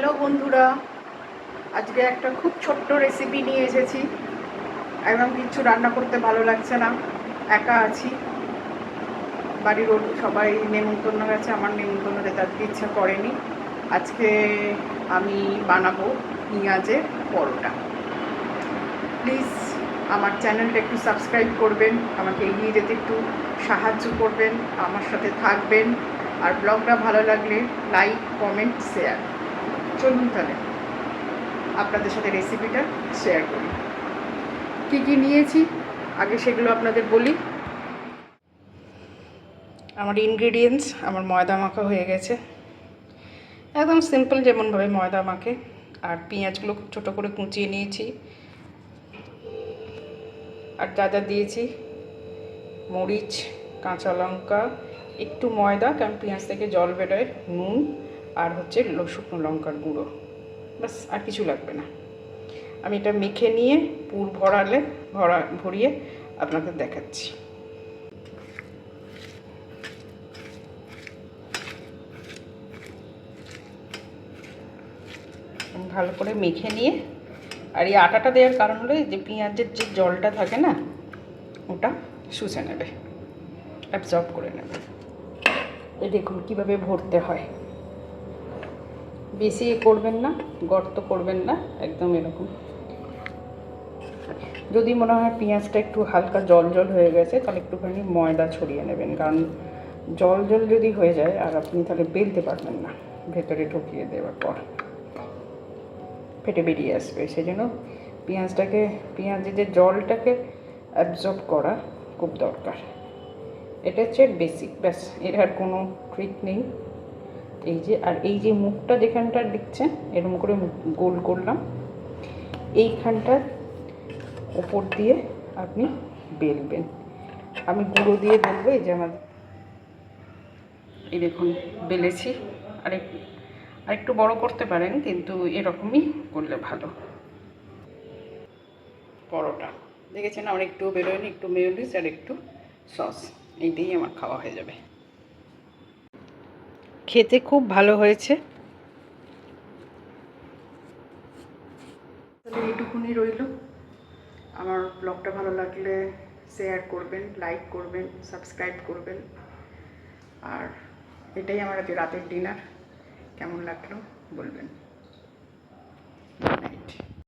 Hello বন্ধুরা, আজকে একটা খুব ছোট্ট রেসিপি নিয়ে এসেছি। একদম কিচ্ছু রান্না করতে ভালো লাগছে না, একা আছি, বাড়ির সবাই নেমন্তন্ন গেছে, আমার নেমন্তন্ন যেতে আজকে ইচ্ছা করেনি। আজকে আমি বানাবো পেঁয়াজের পরোটা। প্লিজ আমার চ্যানেলটা একটু সাবস্ক্রাইব করবেন, আমাকে এগিয়ে যেতে একটু সাহায্য করবেন, আমার সাথে থাকবেন। আর ব্লগটা ভালো লাগলে লাইক, কমেন্ট, শেয়ার। চলুন তাহলে আপনাদের সাথে রেসিপিটা শেয়ার করি। কী কী নিয়েছি আগে সেগুলো আপনাদের বলি। আমার ইনগ্রেডিয়েন্টস, আমার ময়দা মাখা হয়ে গেছে, একদম সিম্পল যেমনভাবে ময়দা মাখে। আর পেঁয়াজগুলো খুব ছোটো করে কুচিয়ে নিয়েছি। আর যা যা দিয়েছি, মরিচ, কাঁচা লঙ্কা, একটু ময়দা, কারণ পেঁয়াজ থেকে জল বেরোয়, নুন, আর হচ্ছে শুকনো লঙ্কার গুঁড়ো, ব্যাস, আর কিছু লাগবে না। আমি এটা মেখে নিয়ে পুর ভরিয়ে আপনাদের দেখাচ্ছি। ভালো করে মেখে নিয়ে, আর এই আটাটা দেওয়ার কারণ হলো যে পেঁয়াজের যে জলটা থাকে না, ওটা শুষে নেবে, অ্যাবজর্ব করে নেবে। এই দেখুন কীভাবে ভরতে হয়, বেশি করবেন না, গর্ত করবেন না, একদম এরকম। যদি মনে হয় পেঁয়াজটা একটু হালকা জল জল হয়ে গেছে, তাহলে একটুখানি ময়দা ছড়িয়ে নেবেন, কারণ জল জল যদি হয়ে যায় আর আপনি তাহলে বেলতে পারবেন না, ভেতরে ঢুকিয়ে দেওয়ার পর ফেটে বেরিয়ে আসবে। সেই জন্য পেঁয়াজের যে জলটাকে অ্যাবজর্ব করা খুব দরকার। এটা হচ্ছে বেসিক, ব্যাস, এর আর কোনো ট্রিক নেই। এই যে মুখটা যেখানটা দেখছেন, এরকম করে গোল করলাম, এইখানটার ওপর দিয়ে আপনি বেলবেন। আমি গুঁড়ো দিয়ে বেলবো। এই যে আমার, এই দেখুন বেলেছি। আরেকটু বড় করতে পারেন, কিন্তু এরকমই করলে ভালো। পরোটা দেখেছেন, আমার একটু বেরোয়নি, একটু মেয়োনিজ আর একটু সস, এই দিয়েই আমার খাওয়া হয়ে যাবে। খেতে খুব ভালো হয়েছে। তাহলে এইটুকুনি রইল। আমার ব্লগটা ভালো লাগলে শেয়ার করবেন, লাইক করবেন, সাবস্ক্রাইব করবেন। আর এটাই আমার আজকে রাতের ডিনার। কেমন লাগলো বলবেন।